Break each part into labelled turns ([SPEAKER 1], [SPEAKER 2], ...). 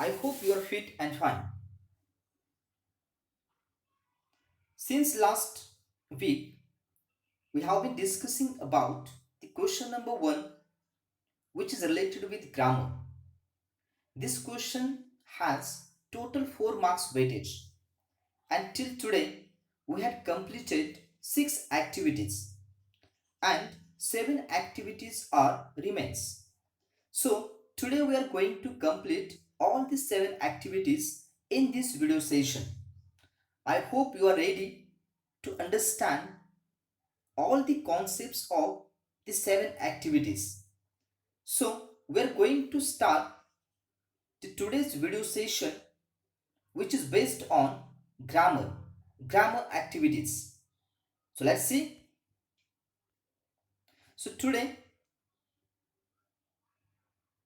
[SPEAKER 1] I hope you are fit and fine. Since last week, we have been discussing about the question number 1, which is related with grammar. This question has total 4 marks weightage, and till today we had completed 6 activities and 7 activities are remains. So today we are going to complete all the 7 activities in this video session. I hope you are ready to understand all the concepts of the 7 activities. So we are going to start today's video session, which is based on grammar activities. So let's see. So today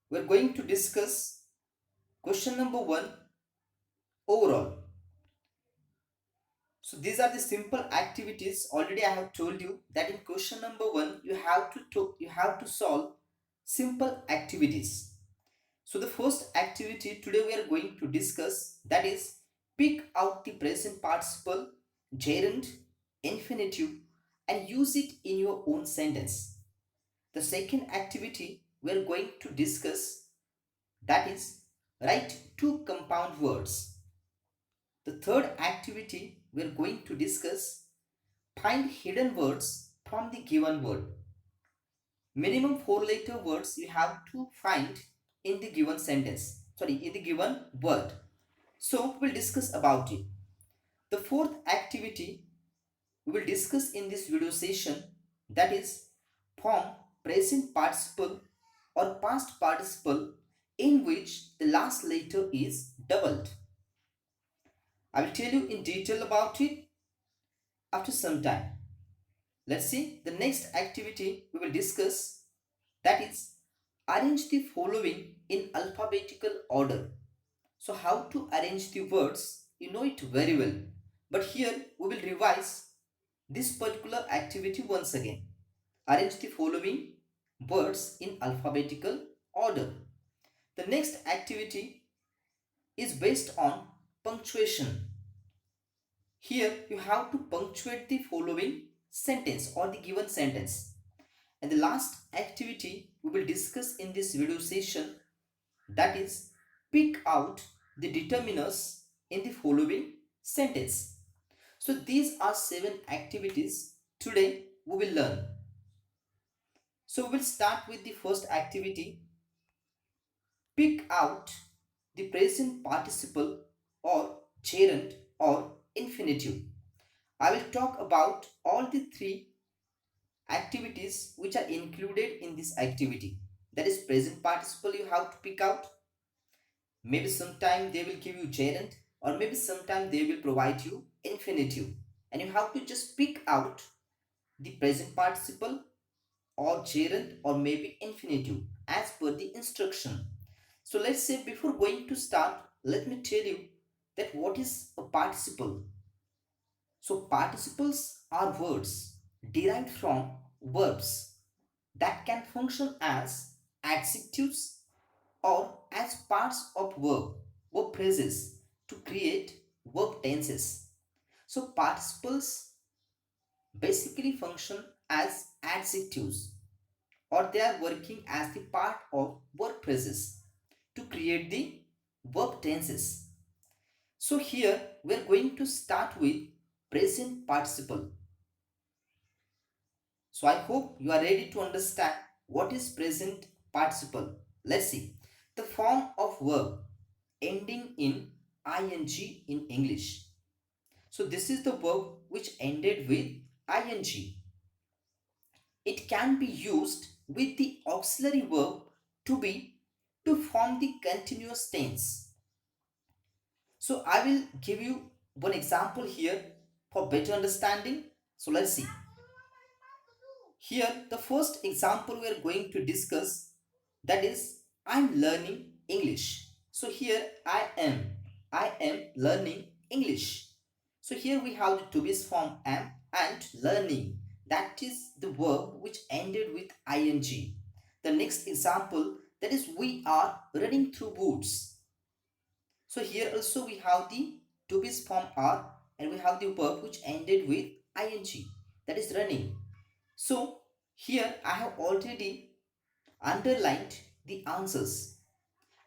[SPEAKER 1] we are going to discuss question number 1 overall. So these are the simple activities. Already I have told you that in question number 1 you have to solve simple activities. So the first activity today we are going to discuss, that is pick out the present participle, gerund, infinitive and use it in your own sentence. The second activity we are going to discuss, that is write 2 compound words. The third activity we are going to discuss, find hidden words from the given word. Minimum 4-letter words you have to find in the given sentence, in the given word. So we'll discuss about it. The fourth activity we will discuss in this video session, that is form present participle or past participle in which the last letter is doubled. I will tell you in detail about it after some time. Let's see the next activity we will discuss, that is arrange the following in alphabetical order. So how to arrange the words, you know it very well. But here we will revise this particular activity once again. Arrange the following words in alphabetical order. The next activity is based on punctuation. Here you have to punctuate the following sentence or the given sentence. And the last activity we will discuss in this video session, that is pick out the determinants in the following sentence. So these are 7 activities today we will learn. So we'll start with the first activity. Pick out the present participle or gerund or infinitive. I will talk about all the 3 activities which are included in this activity. That is present participle you have to pick out. Maybe sometime they will give you gerund, or maybe sometime they will provide you infinitive, and you have to just pick out the present participle or gerund or maybe infinitive as per the instruction. So let's say before going to start, let me tell you that what is a participle. So participles are words derived from verbs that can function as adjectives or as parts of verb phrases to create verb tenses. So participles basically function as adjectives, or they are working as the part of verb phrases to create the verb tenses. So here we are going to start with present participle. So I hope you are ready to understand what is present participle. Let's see. The form of verb ending in ing in English. So this is the verb which ended with ing. It can be used with the auxiliary verb to be to form the continuous tense. So I will give you one example here for better understanding. So let's see. Here the first example we are going to discuss, that is I'm learning English. So here I am learning English. So here we have the to be form am and learning, that is the verb which ended with ing. The next example, that is we are running through woods. So here also we have the to be form are, and we have the verb which ended with ing, that is running. So here I have already underlined the answers.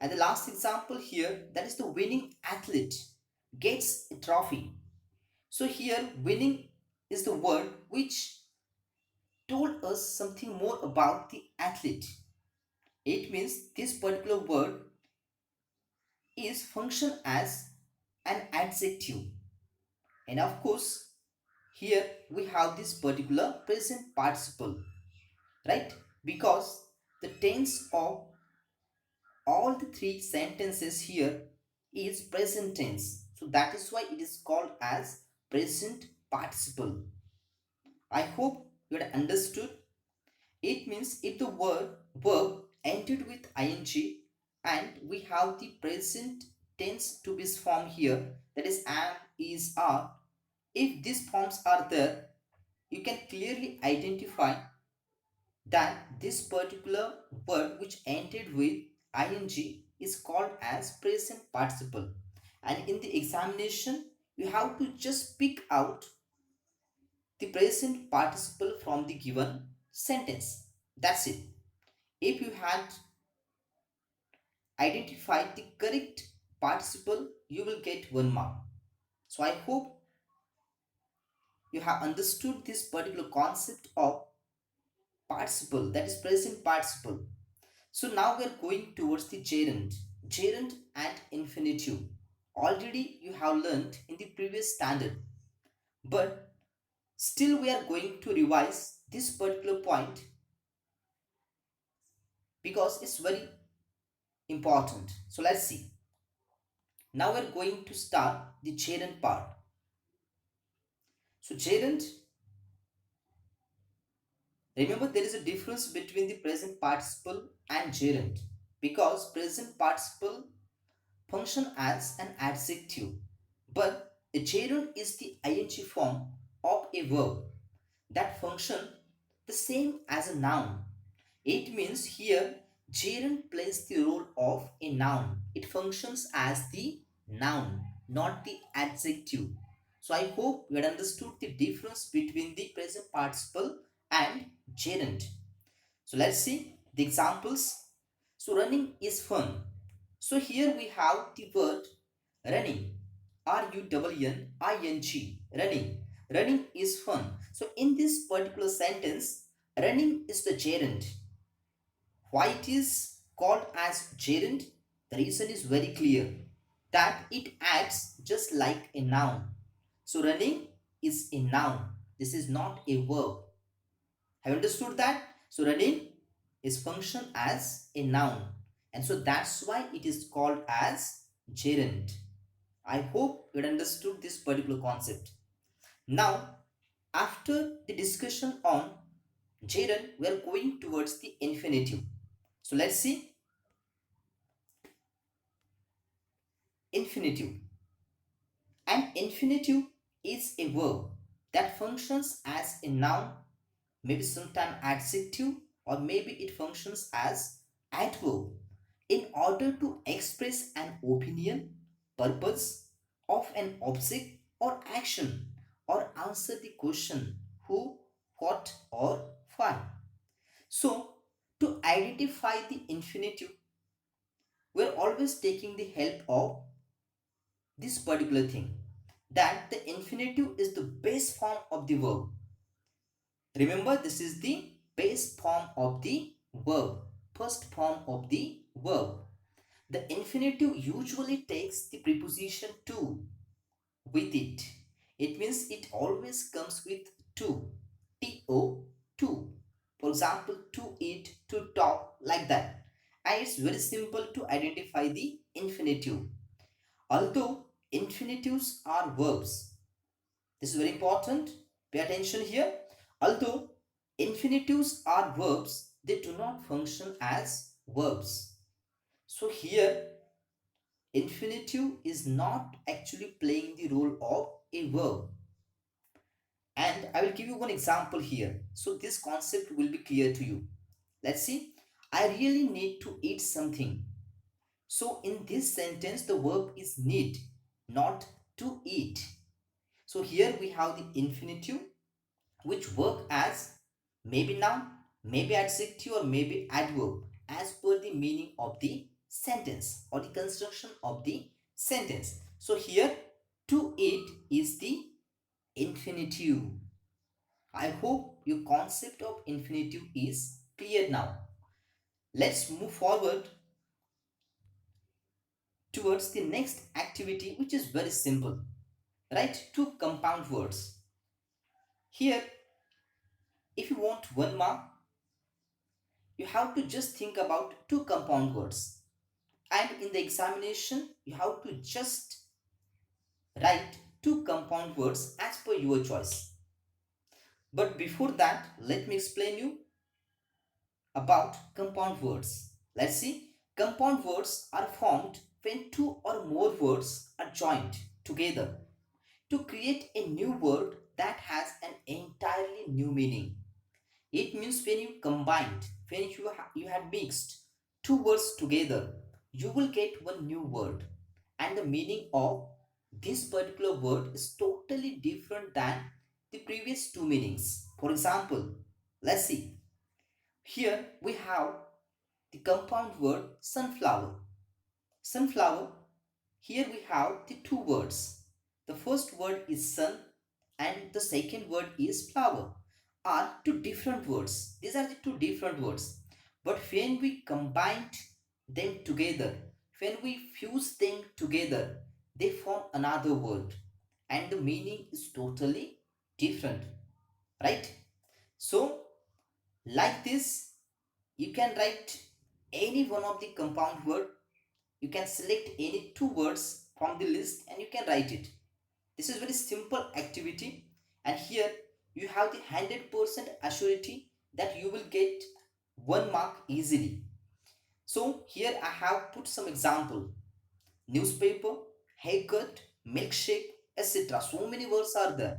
[SPEAKER 1] And the last example here, that is the winning athlete gets a trophy. So here winning is the word which told us something more about the athlete. It means this particular word is function as an adjective. And of course, here we have this particular present participle, right? Because the tense of all the three sentences here is present tense. So that is why it is called as present participle. I hope you had understood. It means if the word verb ended with ing and we have the present tense to be formed here, that is am, is, are. If these forms are there, you can clearly identify that this particular word which ended with ing is called as present participle. And in the examination, you have to just pick out the present participle from the given sentence. That's it. If you had identified the correct participle, you will get 1 mark. So I hope you have understood this particular concept of participle, that is present participle. So now we are going towards the gerund. Gerund and infinitive. Already you have learned in the previous standard, but still we are going to revise this particular point because it's very important. So let's see. Now we're going to start the gerund part. So gerund, remember there is a difference between the present participle and gerund, because present participle function as an adjective, but a gerund is the ing form of a verb that function the same as a noun. It means here gerund plays the role of a noun. It functions as the noun, not the adjective. So I hope you had understood the difference between the present participle and gerund. So let's see the examples. So running is fun. So here we have the word running. Running. Running. Running is fun. So in this particular sentence, running is the gerund. Why it is called as gerund? The reason is very clear, that it acts just like a noun. So running is a noun. This is not a verb. Have you understood that? So running is function as a noun, and so that's why it is called as gerund. I hope you understood this particular concept. Now, after the discussion on gerund, we are going towards the infinitive. So let's see infinitive. An infinitive is a verb that functions as a noun, maybe sometime adjective, or maybe it functions as adverb in order to express an opinion, purpose of an object or action, or answer the question who, what, or why. So, to identify the infinitive, we're always taking the help of this particular thing, that the infinitive is the base form of the verb. Remember, this is the base form of the verb, first form of the verb. The infinitive usually takes the preposition to with it. It means it always comes with to. To, to. For example, to eat, to talk, like that. And it's very simple to identify the infinitive. Although infinitives are verbs, this is very important. Pay attention here. Although infinitives are verbs, they do not function as verbs. So here, infinitive is not actually playing the role of a verb. And I will give you one example here. So this concept will be clear to you. Let's see. I really need to eat something. So in this sentence, the verb is need, not to eat. So here we have the infinitive, which work as maybe noun, maybe adjective, or maybe adverb as per the meaning of the sentence or the construction of the sentence. So here to eat is the infinitive. I hope your concept of infinitive is clear now. Let's move forward towards the next activity, which is very simple. Write two compound words. Here, if you want 1 mark, you have to just think about two compound words. And in the examination, you have to just write two compound words as per your choice. But before that, let me explain you about compound words. Let's see. Compound words are formed when two or more words are joined together to create a new word that has an entirely new meaning. It means when you combined, when you have mixed two words together, you will get one new word. And the meaning of this particular word is totally different than the previous two meanings. For example, let's see. Here we have the compound word sunflower. Sunflower, here we have the two words. The first word is sun and the second word is flower are two different words. These are the two different words. But when we combine them together, when we fuse them together, they form another word and the meaning is totally different, right? So, like this, you can write any one of the compound word. You can select any two words from the list and you can write it. This is very simple activity and here you have the 100% assurity that you will get 1 mark easily. So here I have put some example. Newspaper, haircut, milkshake, etc. So many words are there.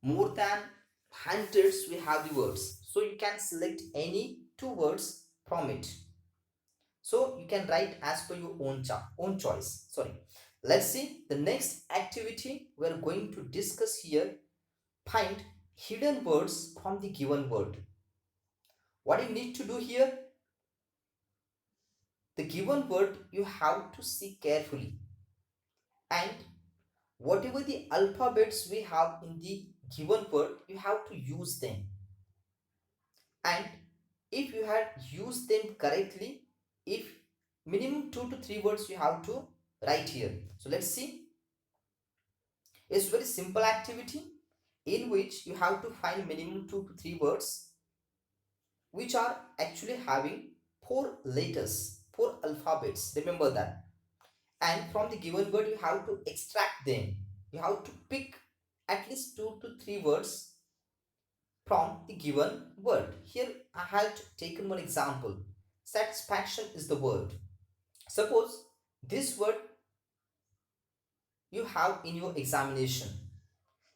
[SPEAKER 1] More than hundreds we have the words. So you can select any two words from it. So you can write as per your own choice. Sorry. Let's see the next activity we are going to discuss here. Find hidden words from the given word. What you need to do here, the given word you have to see carefully, and whatever the alphabets we have in the given word, you have to use them. And if you had used them correctly, if minimum 2 to 3 words you have to write here. So let's see. It's very simple activity in which you have to find minimum 2 to 3 words which are actually having 4 letters, 4 alphabets. Remember that. And from the given word, you have to extract them. You have to pick at least 2 to 3 words from the given word. Here I have taken one example. Satisfaction is the word. Suppose this word you have in your examination.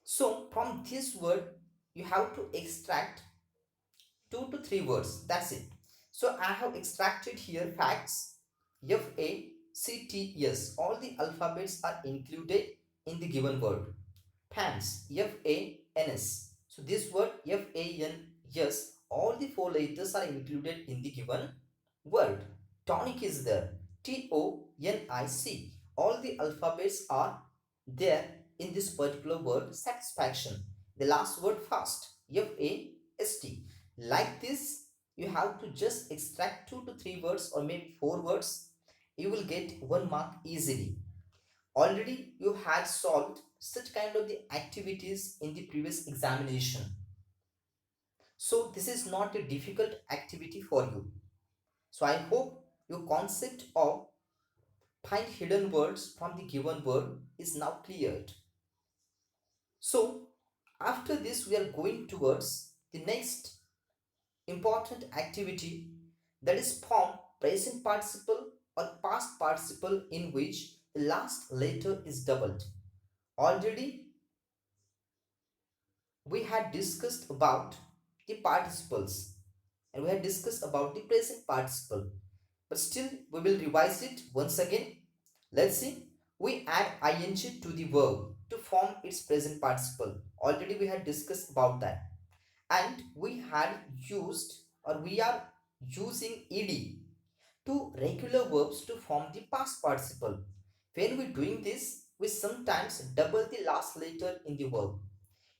[SPEAKER 1] So from this word, you have to extract 2 to 3 words. That's it. So I have extracted here facts, FACTS. All the alphabets are included in the given word. Fans, FANS. So this word FANS, all the 4 letters are included in the given word. Tonic is there. TONIC. All the alphabets are there in this particular word satisfaction. The last word fast, FAST. Like this, you have to just extract 2 to 3 words or maybe 4 words. You will get 1 mark easily. Already you had solved such kind of the activities in the previous examination. So this is not a difficult activity for you. So I hope your concept of find hidden words from the given word is now cleared. So after this we are going towards the next important activity, that is form present participle or past participle in which the last letter is doubled. Already we had discussed about the participles and we had discussed about the present participle. but still we will revise it once again. Let's see. We add ing to the verb to form its present participle. Already we had discussed about that. And we had used, or we are using ed to regular verbs to form the past participle. When we doing this, we sometimes double the last letter in the verb.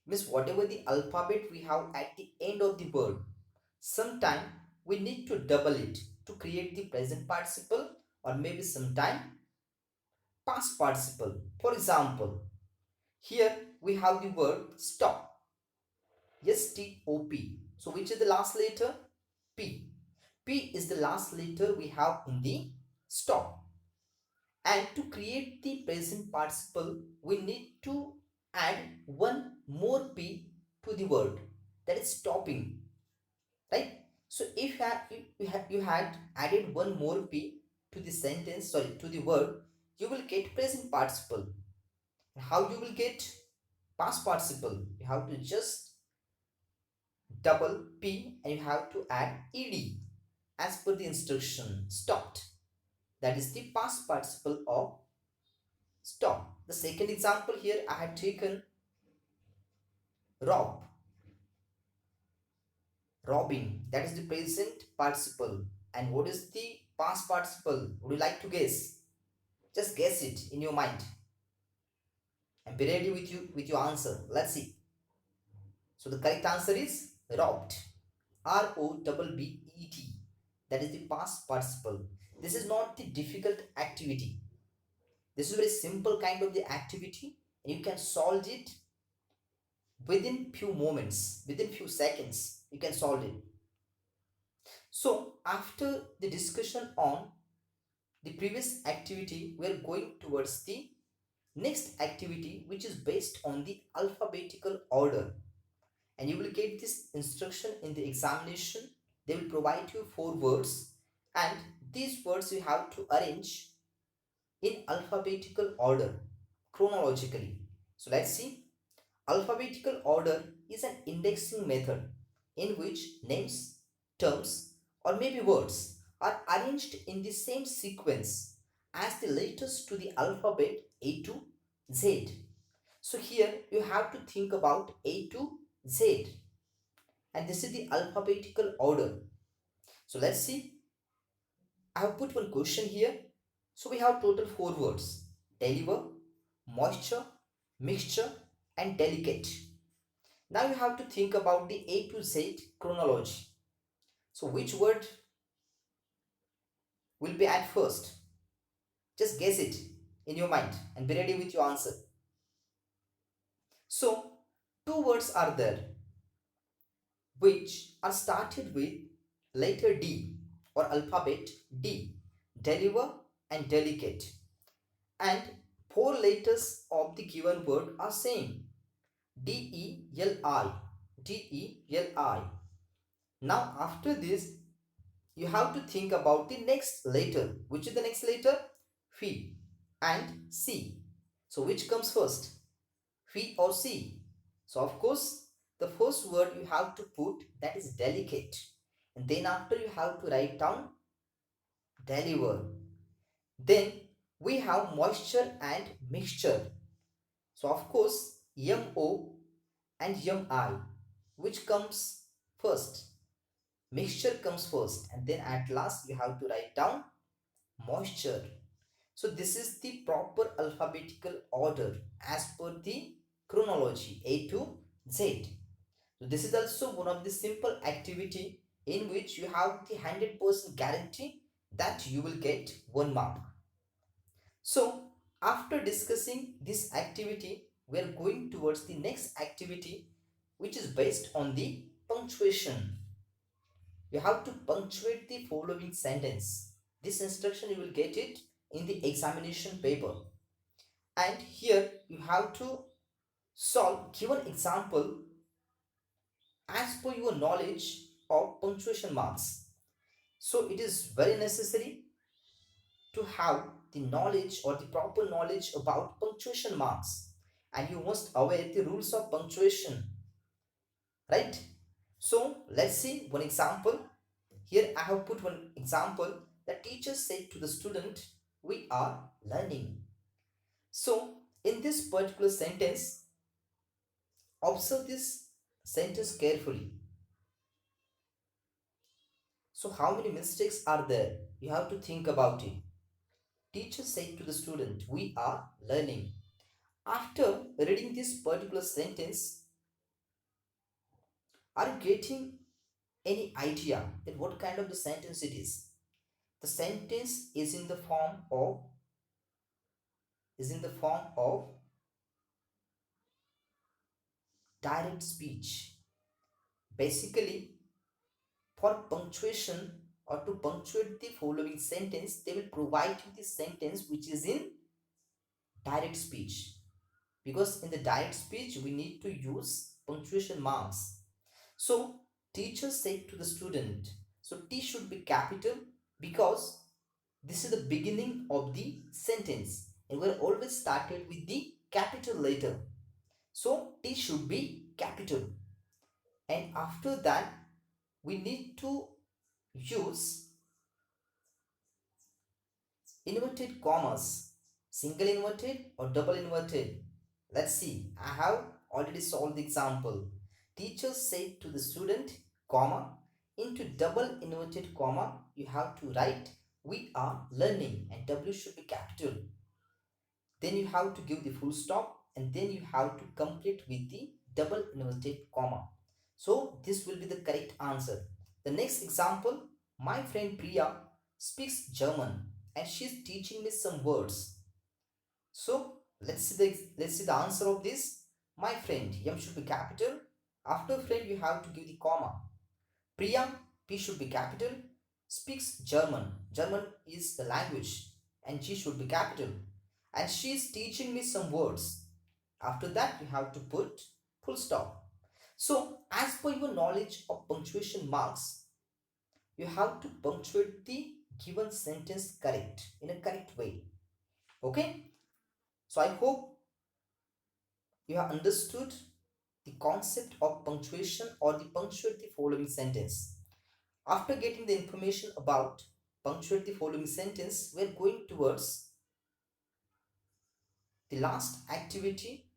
[SPEAKER 1] Means whatever the alphabet we have at the end of the word, sometime we need to double it to create the present participle, or maybe sometime past participle. For example, here we have the word stop, S-T-O-P. So which is the last letter? P. P is the last letter we have in the stop. And to create the present participle, we need to add one more P to the word, that is stopping, right? So if you had added one more P to the sentence, sorry, to the word, you will get present participle. How you will get past participle? You have to just double P and you have to add ed as per the instruction stopped. That is the past participle of stop. The second example here I had taken rob, robbing. That is the present participle. And what is the past participle? Would you like to guess? Just guess it in your mind and be ready with your answer. Let's see. So the correct answer is robbed. R-O-B-B-E-T. That is the past participle. This is not the difficult activity. This is a very simple kind of the activity, and you can solve it within few moments, within few seconds. You can solve it. So after the discussion on the previous activity, we are going towards the next activity, which is based on the alphabetical order. And you will get this instruction in the examination. They will provide you 4 words, and these words you have to arrange in alphabetical order, chronologically. So let's see. Alphabetical order is an indexing method in which names, terms, or maybe words are arranged in the same sequence as the letters to the alphabet A to Z. So here you have to think about A to Z, and this is the alphabetical order. So let's see. I have put one question here. So we have total 4 words: deliver, moisture, mixture, and delicate. Now you have to think about the A to Z chronology. So which word will be at first? Just guess it in your mind and be ready with your answer. So 2 words are there which are started with letter D or alphabet D, deliver and delicate. And 4 letters of the given word are same: D-E-L-I, D-E-L-I. Now after this, you have to think about the next letter. Which is the next letter? Phi and C. So which comes first? Phi or C? So of course, the first word you have to put, that is delicate. And then after you have to write down deliver. Then we have moisture and mixture. So of course, M-O and M-I. Which comes first? Mixture comes first, and then at last you have to write down moisture. So this is the proper alphabetical order as per the chronology A to Z. So this is also one of the simple activity in which you have the 100% guarantee that you will get 1 mark. So after discussing this activity, we are going towards the next activity, which is based on the punctuation. You have to punctuate the following sentence. This instruction you will get it in the examination paper. And here you have to solve given example as per your knowledge of punctuation marks. So it is very necessary to have the knowledge or the proper knowledge about punctuation marks, and you must aware the rules of punctuation, right? So let's see one example. Here I have put one example the teacher said to the student, we are learning. So, in this particular sentence, observe this sentence carefully. So, how many mistakes are there? You have to think about it. Teacher said to the student, we are learning. After reading this particular sentence, are you getting any idea that what kind of the sentence it is? The sentence is in the form of direct speech. Basically, for punctuation or to punctuate the following sentence, they will provide you the sentence which is in direct speech. Because in the direct speech, we need to use punctuation marks. So, teacher said to the student, so T should be capital because this is the beginning of the sentence and we're always started with the capital letter. So, T should be capital. And after that, we need to use inverted commas, single inverted or double inverted. Let's see, I have already solved the example. Teacher said to the student, comma, into double inverted comma, you have to write, we are learning, and W should be capital. Then you have to give the full stop and then you have to complete with the double inverted comma. So this will be the correct answer. The next example, my friend Priya speaks German and she's teaching me some words. So let's see the answer of this. My friend, M should be capital. After friend, you have to give the comma. Priya, P should be capital. Speaks German. German is the language, and G should be capital. And she is teaching me some words. After that, you have to put full stop. So, as per your knowledge of punctuation marks, you have to punctuate the given sentence correct in a correct way. Okay? So, I hope you have understood the concept of punctuation or the punctuate the following sentence. After getting the information about punctuate the following sentence, we are going towards the last activity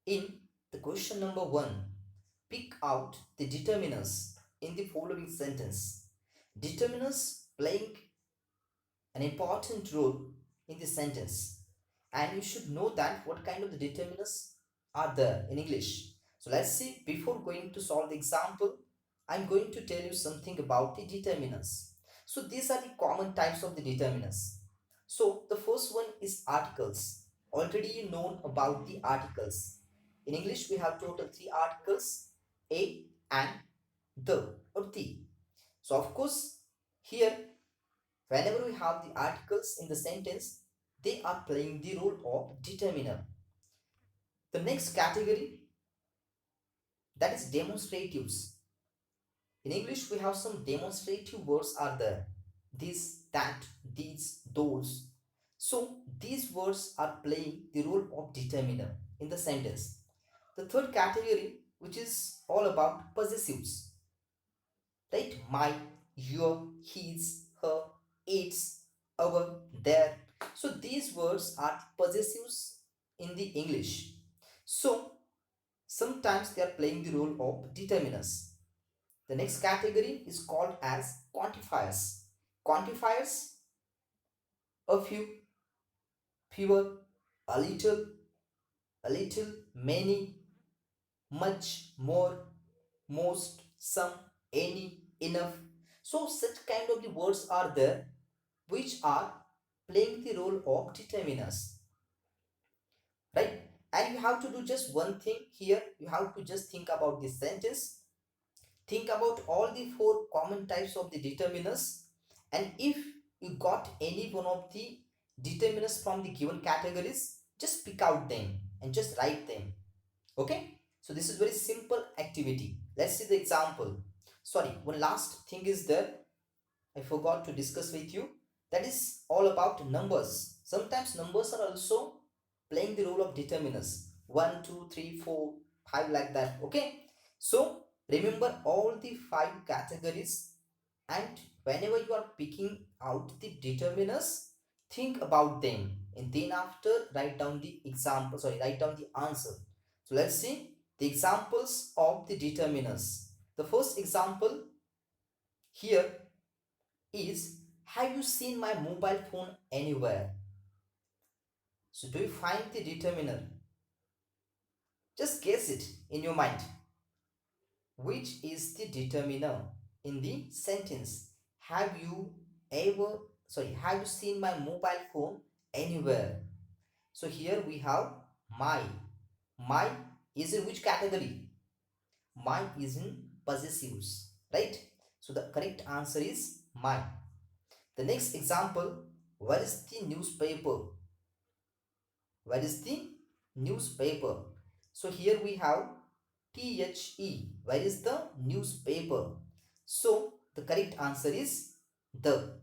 [SPEAKER 1] in the question number 1. Pick out the determinants in the following sentence. Determinants playing an important role in the sentence, and you should know that what kind of the determinants are there in English. So let's see, before going to solve the example, I'm going to tell you something about the determinants. So these are the common types of the determinants. So the first one is articles. Already you know about the articles. In English we have total 3 articles: a, and, the, or the. So of course here, whenever we have the articles in the sentence, they are playing the role of determiner. The next category, that is demonstratives. In English, we have some demonstrative words are there. This, that, these, those. So these words are playing the role of determiner in the sentence. The third category, which is all about possessives, right? My, your, his, her, its, our, their. So these words are possessives in the English. So sometimes they are playing the role of determiners. The next category is called as quantifiers. Quantifiers, a few, fewer, a little, many, much, more, most, some, any, enough. So such kind of the words are there which are playing the role of determiners, right? And you have to do just one thing here. You have to just think about this sentence. Think about all the 4 common types of the determiners, and if you got any one of the determiners from the given categories, just pick out them and just write them. Okay, so this is very simple activity. Let's see the example. Sorry, one last thing is there I forgot to discuss with you. That is all about numbers. Sometimes numbers are also playing the role of determiners. 1, 2, 3, 4, 5, like that. Okay. So remember all the 5 categories, and whenever you are picking out the determiners, think about them, and then after write down the example, write down the answer. So let's see the examples of the determiners. The first example here is, have you seen my mobile phone anywhere? So do you find the determiner? Just guess it in your mind. Which is the determiner in the sentence? Have you ever, have you seen my mobile phone anywhere? So here we have my. My is in which category? My is in possessives, right? So the correct answer is my. The next example, where is the newspaper? Where is the newspaper? So here we have THE. Where is the newspaper? So the correct answer is the.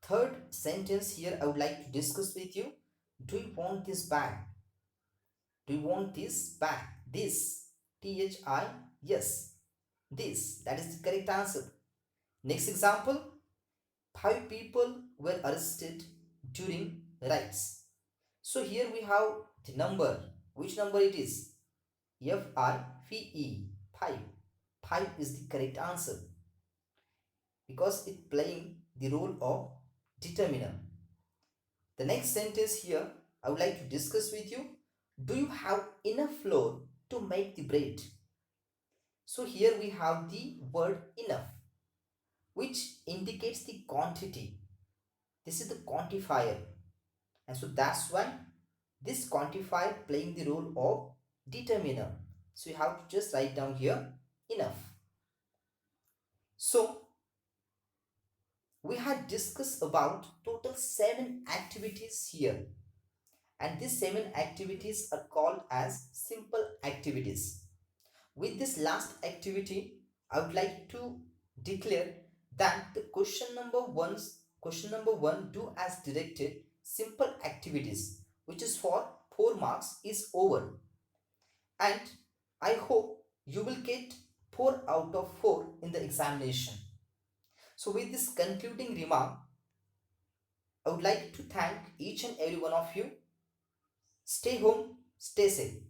[SPEAKER 1] Third sentence here I would like to discuss with you. Do you want this bag? Do you want this bag? This. THI. Yes. This. That is the correct answer. Next example. 5 people were arrested during riots. So here we have the number. Which number it is? FIVE. 5. 5 is the correct answer because it playing the role of determiner. The next sentence here I would like to discuss with you. Do you have enough flour to make the bread? So here we have the word enough, which indicates the quantity. This is the quantifier, and so that's why this quantifier playing the role of determiner. So you have to just write down here enough. So we had discussed about total 7 activities here, and these 7 activities are called as simple activities. With this last activity, I would like to declare that the question number 1 do as directed simple activities, which is for 4 marks, is over, and I hope you will get 4 out of 4 in the examination. So with this concluding remark, I would like to thank each and every one of you. Stay home, stay safe.